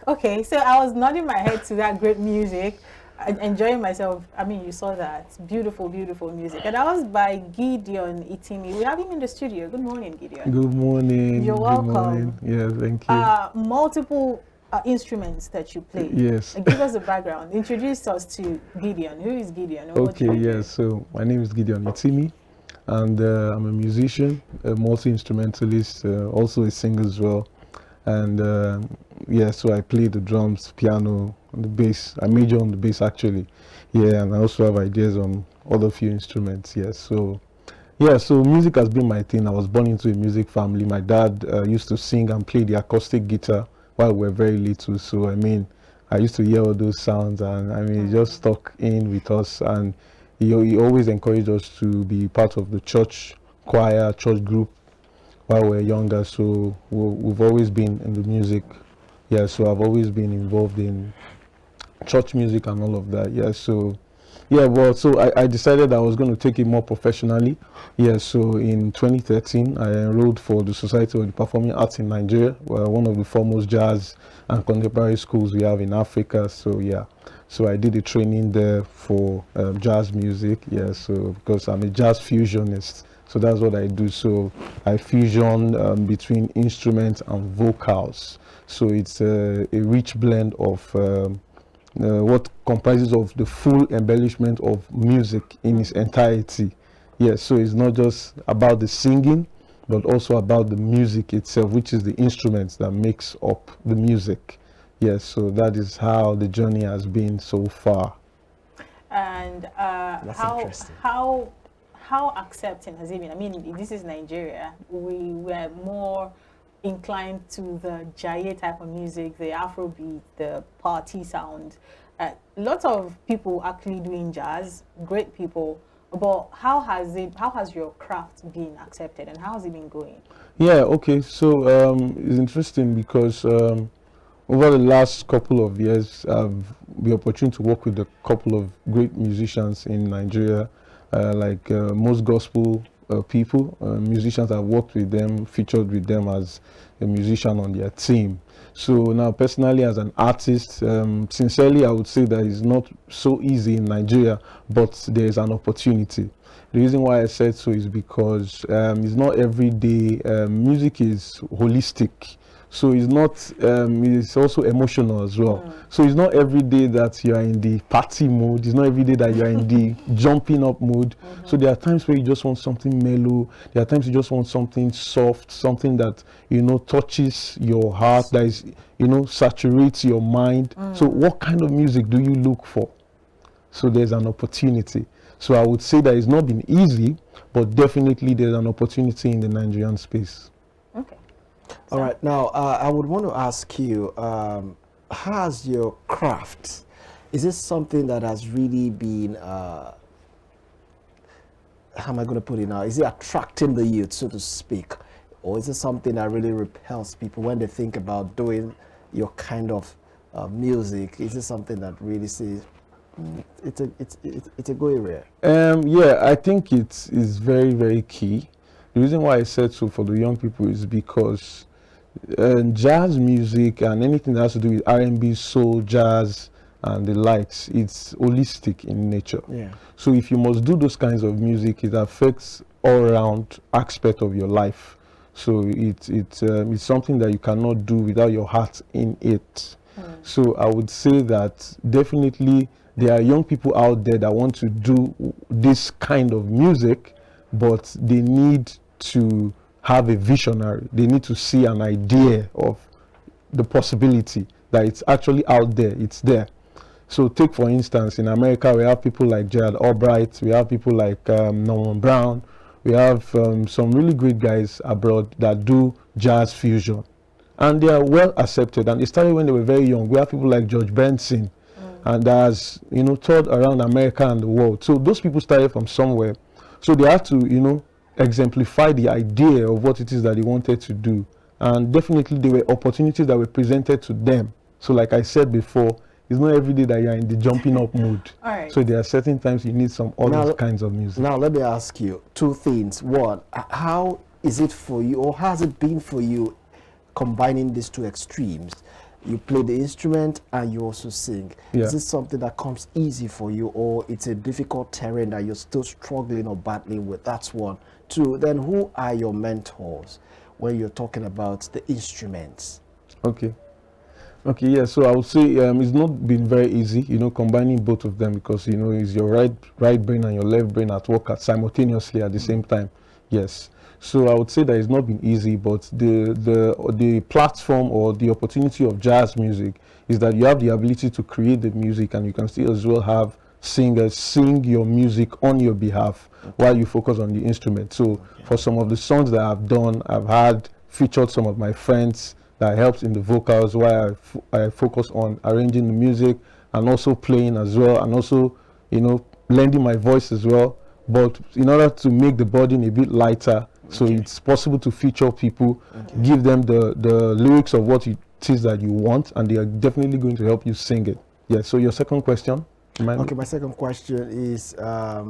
Okay, so I was nodding my head to that great music, enjoying myself. I mean, you saw that beautiful, beautiful music, and that was by Gideon Itimi. We have him in the studio. Good morning, Gideon. Good morning. You're Good morning. welcome. Yeah, thank you. Multiple instruments that you play. Yes. Give us the background. Introduce us to Gideon. Who is Gideon? And what do Okay, you do? yes. So my name is Gideon Itimi, and I'm a musician, a multi-instrumentalist, also a singer as well. And yeah, so I play the drums, piano, and the bass. I major on the bass actually. Yeah, and I also have ideas on other few instruments. Yes, so yeah, so music has been my thing. I was born into a music family. My dad used to sing and play the acoustic guitar while we were very little. So I mean, I used to hear all those sounds, and I mean, it just stuck in with us. And he always encouraged us to be part of the church choir, church group while we're younger. So we've always been in the music. Yeah, so I've always been involved in church music and all of that. Yeah, so yeah, well, so I decided I was going to take it more professionally. Yeah, so in 2013, I enrolled for the Society of the Performing Arts in Nigeria, one of the foremost jazz and contemporary schools we have in Africa. So yeah, so I did a training there for jazz music. Yeah, so because I'm a jazz fusionist. So that's what I do. So I fusion between instruments and vocals. So it's a rich blend of what comprises of the full embellishment of music in its entirety. Yes, so it's not just about the singing, but also about the music itself, which is the instruments that makes up the music. Yes, so that is how the journey has been so far. And That's interesting. how accepting has it been? I mean, this is Nigeria. We were more inclined to the jaye type of music, the Afrobeat, the party sound. Lots of people actually doing jazz, great people. But how has your craft been accepted, and how has it been going? Yeah, okay, so it's interesting because over the last couple of years, I've been opportunity to work with a couple of great musicians in Nigeria, like most gospel people, musicians. I've worked with them, featured with them as a musician on their team. So now, personally, as an artist, sincerely, I would say that it's not so easy in Nigeria, but there is an opportunity. The reason why I said so is because it's not every day. Music is holistic. So it's not, it's also emotional as well. So it's not every day that you are in the party mood. It's not every day that you are in the jumping up mood. So there are times where you just want something mellow. There are times you just want something soft, something that, you know, touches your heart, that is, you know, saturates your mind. So what kind of music do you look for? So there's an opportunity. So I would say that it's not been easy, but definitely there's an opportunity in the Nigerian space. Okay. All right. Now, I would want to ask you, has your craft, is this something that has really been, how am I going to put it now? Is it attracting the youth, so to speak? Or is it something that really repels people when they think about doing your kind of music? Is it something that really says, it's a go area? Yeah, I think it is very, very key. The reason why I said so for the young people is because jazz music and anything that has to do with R&B, soul, jazz, and the likes, it's holistic in nature. Yeah. So if you must do those kinds of music, it affects all around aspect of your life. So it's something that you cannot do without your heart in it. So I would say that definitely there are young people out there that want to do this kind of music, but they need to have a visionary. They need to see an idea of the possibility that it's actually out there. It's there. So take for instance, in America, we have people like Gerald Albright, we have people like Norman Brown, we have some really great guys abroad that do jazz fusion. And they are well accepted. And they started when they were very young. We have people like George Benson, and that's, you know, toured around America and the world. So those people started from somewhere. So they had to, you know, exemplify the idea of what it is that they wanted to do. And definitely there were opportunities that were presented to them. So like I said before, it's not every day that you're in the jumping up mood. All right. So there are certain times you need some other kinds of music. Now let me ask you two things. One, how is it for you, or has it been for you, combining these two extremes? you play the instrument and you also sing. Yeah. Is this something that comes easy for you, or it's a difficult terrain that you're still struggling or battling with? That's one. Two, then who are your mentors when you're talking about the instruments? Okay. Okay, yeah, so I would say it's not been very easy, combining both of them, because, it's your right brain and your left brain at work simultaneously at the same time. Yes. So I would say that it's not been easy, but the platform or the opportunity of jazz music is that you have the ability to create the music, and you can still as well have singers sing your music on your behalf while you focus on the instrument. So for some of the songs that I've done, I've had featured some of my friends that helps in the vocals while I focus on arranging the music and also playing as well, and also, lending my voice as well. But in order to make the burden a bit lighter, so it's possible to feature people, give them the lyrics of what it is that you want, and they are definitely going to help you sing it. Yeah, so your second question? Okay, my second question is Your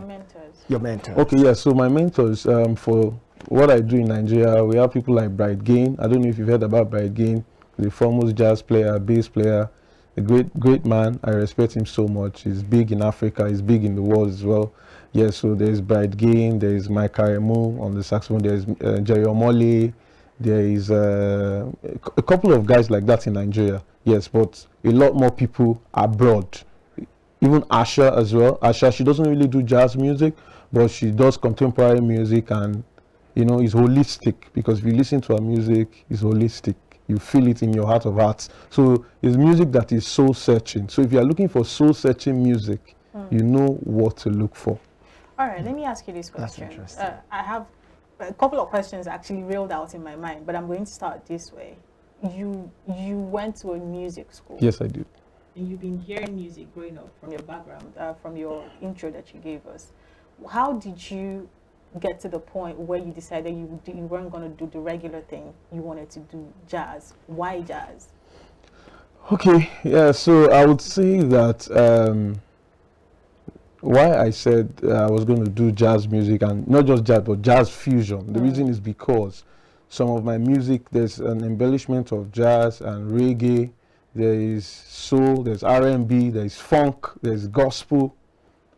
mentors. your mentors. Okay, yeah, so my mentors, for what I do in Nigeria, we have people like Bright Gain. I don't know if you've heard about Bright Gain, the foremost jazz player, bass player, a great man. I respect him so much. He's big in Africa, he's big in the world as well. Yeah, so there's Bright Gain, there's Mike Aremu on the saxophone, there's Jerry Omole, there is a couple of guys like that in Nigeria. Yes, but a lot more people abroad. Even Asha as well. Asha, she doesn't really do jazz music, but she does contemporary music, and it's holistic, because if you listen to her music, it's holistic. You feel it in your heart of hearts. So it's music that is soul searching. So if you are looking for soul searching music, you know what to look for. All right, let me ask you this question. That's interesting. I have a couple of questions actually reeled out in my mind, but I'm going to start this way. You went to a music school. Yes, I did. And you've been hearing music growing up from your background, from your intro that you gave us. How did you get to the point where you decided you weren't going to do the regular thing, you wanted to do jazz? Why jazz? Okay, yeah, so I would say that why I said I was going to do jazz music, and not just jazz, but jazz fusion. The reason is because some of my music, there's an embellishment of jazz and reggae, there is soul, there's R&B, there's funk, there's gospel.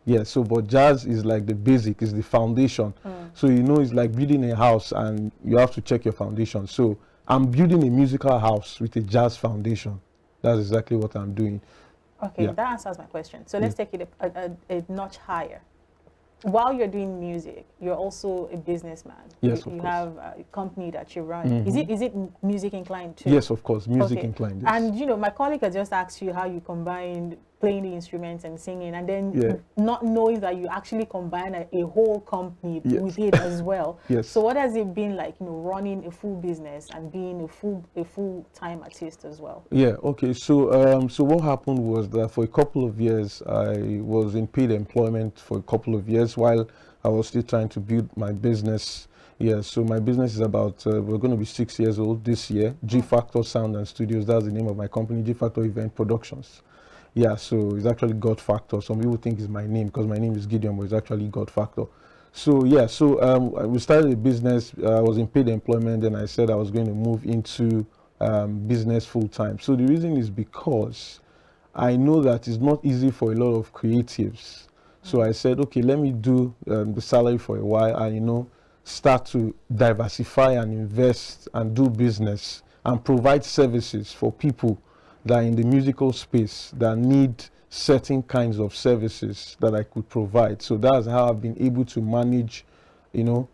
Yeah, so but jazz is like the basic, is the foundation. So it's like building a house, and you have to check your foundation. So I'm building a musical house with a jazz foundation. That's exactly what I'm doing. Okay, Yeah. that answers my question. So let's take it a notch higher. While you're doing music, you're also a businessman. Yes, you of course. have a company that you run. Is it music inclined too? Yes, of course, music Okay. inclined. Yes. And my colleague has just asked you how you combined playing the instruments and singing, and then Yeah. not knowing that you actually combine a whole company Yes. with it as well. Yes. So what has it been like, running a full business and being a full-time artist as well? Yeah, okay. So what happened was that for a couple of years, I was in paid employment for a couple of years while I was still trying to build my business. Yeah, so my business is about, we're going to be 6 years old this year. G Factor Sound and Studios, that's the name of my company, G Factor Event Productions. Yeah, so it's actually God Factor. Some people think it's my name because my name is Gideon, but it's actually God Factor. So yeah, we started a business. I was in paid employment, and I said I was going to move into business full time. So the reason is because I know that it's not easy for a lot of creatives. So I said, okay, let me do the salary for a while, and start to diversify and invest and do business and provide services for people that are in the musical space that need certain kinds of services that I could provide. So that's how I've been able to manage, to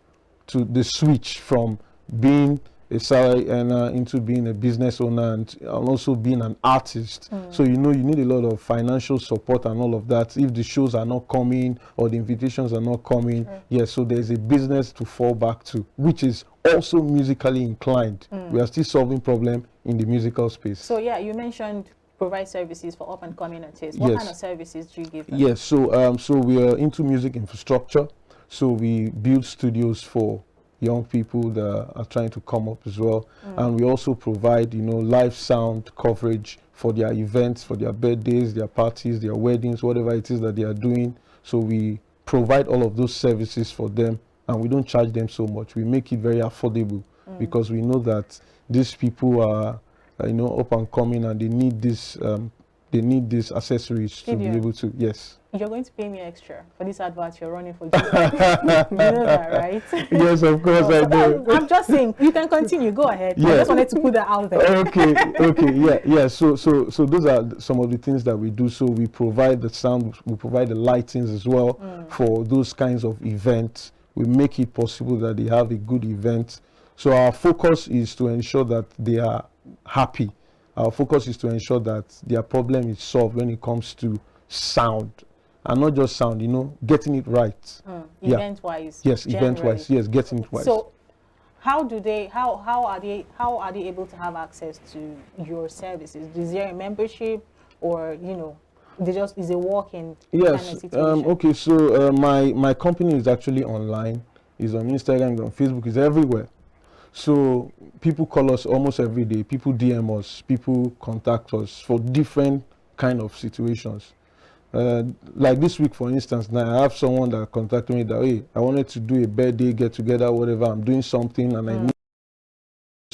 the switch from being a salary earner into being a business owner and also being an artist. So you need a lot of financial support and all of that. If the shows are not coming or the invitations are not coming, so there's a business to fall back to, which is also musically inclined. We are still solving problem in the musical space. So yeah, you mentioned provide services for up and coming artists. What Yes. kind of services do you give them? Yes, so we are into music infrastructure. So we build studios for young people that are trying to come up as well. And we also provide, live sound coverage for their events, for their birthdays, their parties, their weddings, whatever it is that they are doing. So we provide all of those services for them, and we don't charge them so much. We make it very affordable because we know that these people are up and coming, and they need these accessories to be Gideon, able to. Yes. you're going to pay me extra for this advert you're running for Gideon. You know that, right? Yes, of course I do. I'm just saying, you can continue. Go ahead. Yeah. I just wanted to put that out there. Okay, yeah. So those are some of the things that we do. So we provide the sound, we provide the lightings as well for those kinds of events. We make it possible that they have a good event. So our focus is to ensure that they are happy. Our focus is to ensure that their problem is solved when it comes to sound. And not just sound, getting it right. Event-wise. Yes, event-wise. Yes, getting it right. So, how are they able to have access to your services? Is there a membership, or they just is a walk-in kind of situation? Okay. So my company is actually online. It's on Instagram, on Facebook, it's everywhere. So people call us almost every day. People DM us. People contact us for different kind of situations. Like this week, for instance, now I have someone that contacted me that, hey, I wanted to do a birthday get together, whatever. I'm doing something and I need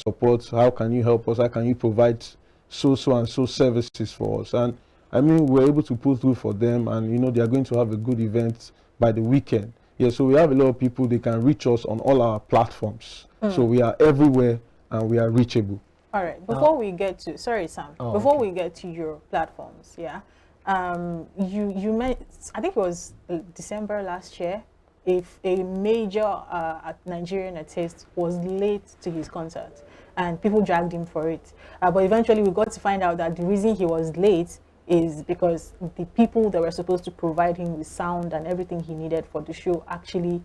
support. How can you help us? How can you provide so and so services for us? And I mean, we're able to pull through for them, and they are going to have a good event by the weekend. Yeah, so we have a lot of people. They can reach us on all our platforms. So we are everywhere and we are reachable. All right. Before we get to, sorry, Sam. Before we get to your platforms, you met, I think it was December last year, if a major Nigerian artist was late to his concert, and people dragged him for it. But eventually we got to find out that the reason he was late is because the people that were supposed to provide him with sound and everything he needed for the show actually,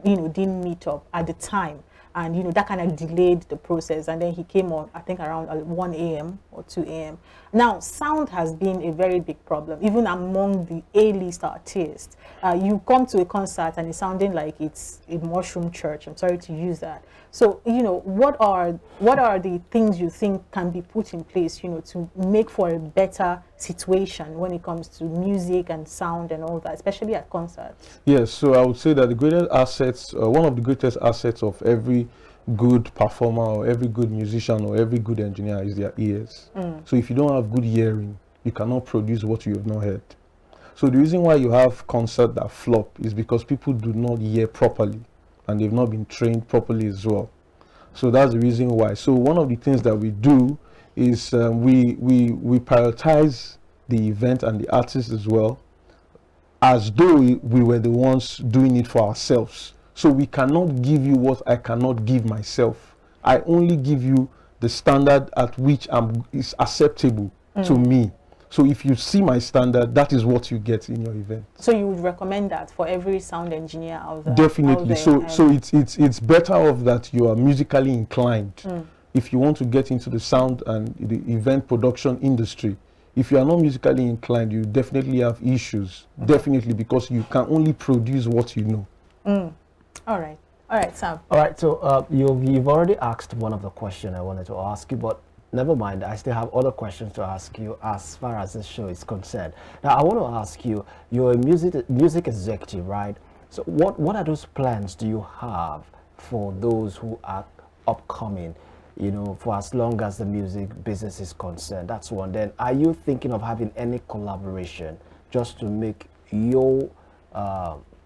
didn't meet up at the time. And that kind of delayed the process, and then he came on, I think, around 1 a.m. or 2 a.m. Now, sound has been a very big problem, even among the A-list artists. You come to a concert and it's sounding like it's a mushroom church. I'm sorry to use that. So, what are the things you think can be put in place, to make for a better situation when it comes to music and sound and all that, especially at concerts? Yes, so I would say that the greatest assets, one of the greatest assets of every good performer or every good musician or every good engineer is their ears. So if you don't have good hearing, you cannot produce what you have not heard. So the reason why you have concerts that flop is because people do not hear properly, and they've not been trained properly as well. So that's the reason why. So one of the things that we do is we prioritize the event and the artists as well, as though we were the ones doing it for ourselves. So we cannot give you what I cannot give myself. I only give you the standard at which is acceptable to me. So if you see my standard, that is what you get in your event. So you would recommend that for every sound engineer out there? Definitely. So it's better off that you are musically inclined. If you want to get into the sound and the event production industry, if you are not musically inclined, you definitely have issues. Definitely, because you can only produce what you know. All right, Sam. All right, so you've already asked one of the questions I wanted to ask you, but never mind, I still have other questions to ask you as far as this show is concerned. Now, I want to ask you, you're a music executive, right? So what are those plans do you have for those who are upcoming, for as long as the music business is concerned? That's one. Then, are you thinking of having any collaboration just to make your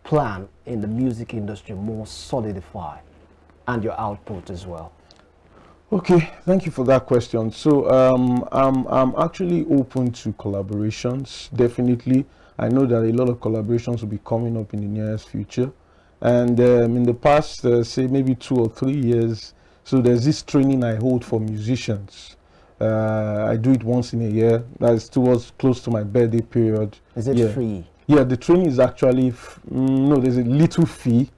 plan in the music industry more solidified, and your output as well? Okay, thank you for that question. So I'm actually open to collaborations, definitely. I know that a lot of collaborations will be coming up in the nearest future. And in the past, say maybe 2 or 3 years, so there's this training I hold for musicians. I do it once in a year. That's close to my birthday period. Is it free? Yeah, the training is actually, no, there's a little fee,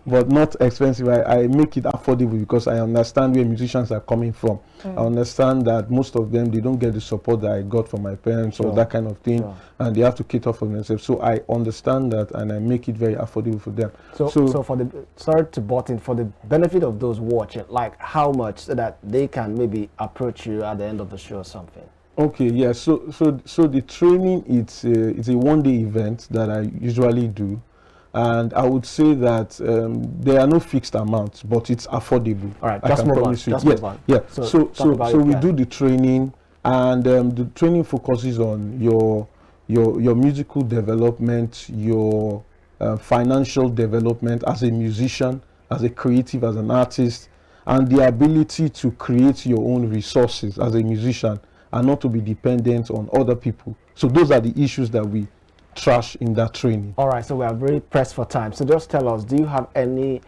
but not expensive. I make it affordable because I understand where musicians are coming from. I understand that most of them, they don't get the support that I got from my parents or that kind of thing, and they have to cater for themselves. So I understand that, and I make it very affordable for them. So for the, sorry to butt in, for the benefit of those watching, like how much so that they can maybe approach you at the end of the show or something? Okay, yeah. So the training, it's a one-day event that I usually do, And I would say that there are no fixed amounts, but it's affordable. All right, I just can move on. promise you. Just Yes, move on. yeah. So talk about So your we plan. do the training, and the training focuses on your musical development, your financial development as a musician, as a creative, as an artist, and the ability to create your own resources as a musician and not to be dependent on other people. So those are the issues that we trash in that training. All right, so we are very pressed for time. So just tell us, do you have any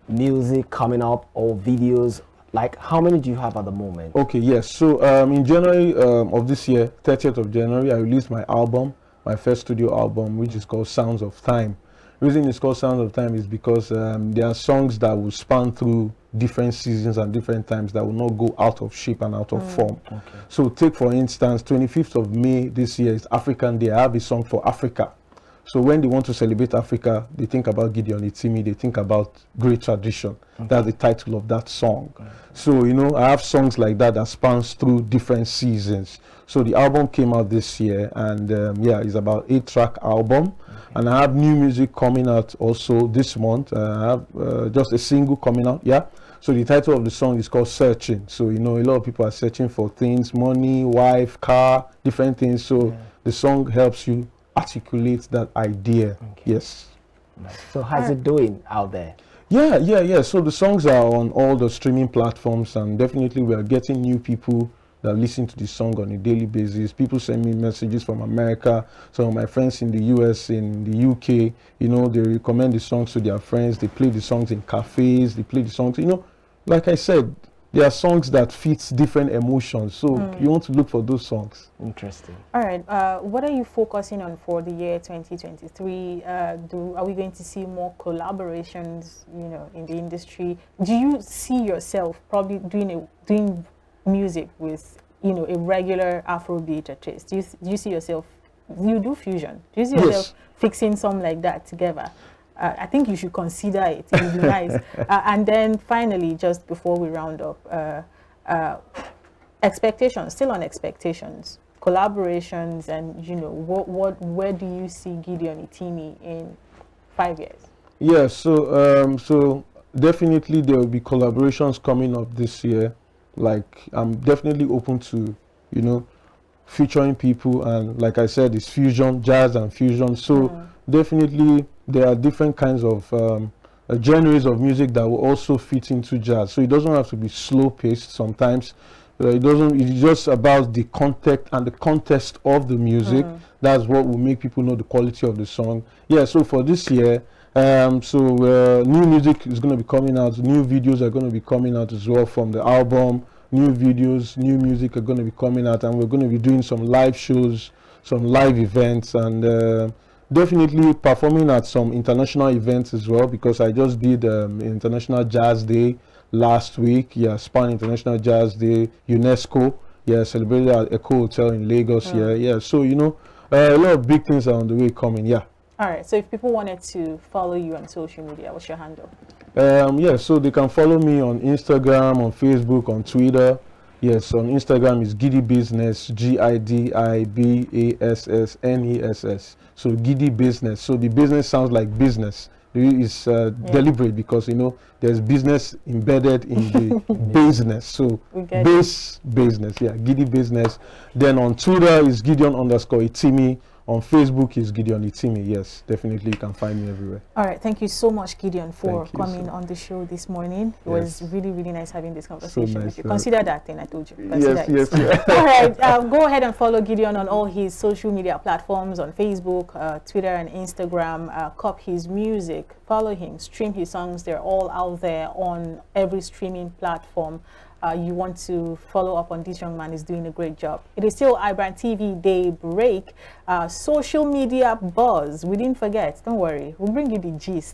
music coming up or videos? Like, how many do you have at the moment? Okay, yes. So in January of this year, 30th of January, I released my album, my first studio album, which is called Sounds of Time. The reason it's called Sounds of Time is because there are songs that will span through different seasons and different times that will not go out of shape and out of form. Okay. So take, for instance, 25th of May this year is African Day. I have a song for Africa. So when they want to celebrate Africa, they think about Gideon Itimi, they think about great tradition. Okay. That's the title of that song. Okay. So, you know, I have songs like that that spans through different seasons. So the album came out this year, and yeah, it's about 8-track album. Okay. And I have new music coming out also this month. I have just a single coming out, yeah. So the title of the song is called Searching. So, you know, a lot of people are searching for things, money, wife, car, different things. So the song helps you articulate that idea. Okay. Yes. So how's it doing out there? Yeah. So the songs are on all the streaming platforms, and definitely we are getting new people that listen to the song on a daily basis. People send me messages from America. Some of my friends in the US, in the UK, you know, they recommend the songs to their friends. They play the songs in cafes. They play the songs, you know, like I said, there are songs that fit different emotions. So you want to look for those songs. Interesting. All right. What are you focusing on for the year 2023? Are we going to see more collaborations, you know, in the industry? Do you see yourself probably doing music with, you know, a regular Afrobeat artist? Do you see yourself? You do fusion. Do you see yourself fixing something like that together? I think you should consider it. It would be nice. And then finally, just before we round up, expectations. Still on expectations, collaborations, and you know, where do you see Gideon Itimi in 5 years? Yeah. So definitely there will be collaborations coming up this year. Like, I'm definitely open to, you know, featuring people, and like I said, it's fusion, jazz and fusion. So definitely there are different kinds of genres of music that will also fit into jazz. So it doesn't have to be slow paced sometimes. It's just about the context and the context of the music. That's what will make people know the quality of the song. Yeah, so for this year, new music is going to be coming out. New videos are going to be coming out as well from the album. New videos, new music are going to be coming out, and we're going to be doing some live shows, some live events, and definitely performing at some international events as well, because I just did International Jazz Day last week. Yeah, Span International Jazz Day, UNESCO. Yeah, celebrated at Echo Hotel in Lagos. Yeah. So, you know, a lot of big things are on the way coming. Yeah. All right. So if people wanted to follow you on social media, what's your handle? Yeah, so they can follow me on Instagram, on Facebook, on Twitter. Yes, on Instagram is Giddy Business, GIDIBASSNESS. So Giddy Business. So the business sounds like business. It's deliberate because, you know, there's business embedded in the business. So business, yeah, Giddy Business. Then on Twitter is Gideon_Itimi. On Facebook is Gideon Itimi. Yes, definitely you can find me everywhere. All right, thank you so much, Gideon, for coming on the show this morning. It was really, really nice having this conversation with you. Consider that thing I told you. Yes. All right, go ahead and follow Gideon on all his social media platforms, on Facebook, Twitter, and Instagram. Cop his music, follow him, stream his songs. They're all out there on every streaming platform. You want to follow up on this young man. Is doing a great job. It is still iBrandTV Daybreak, social media buzz. We didn't forget. Don't worry. We'll bring you the gist.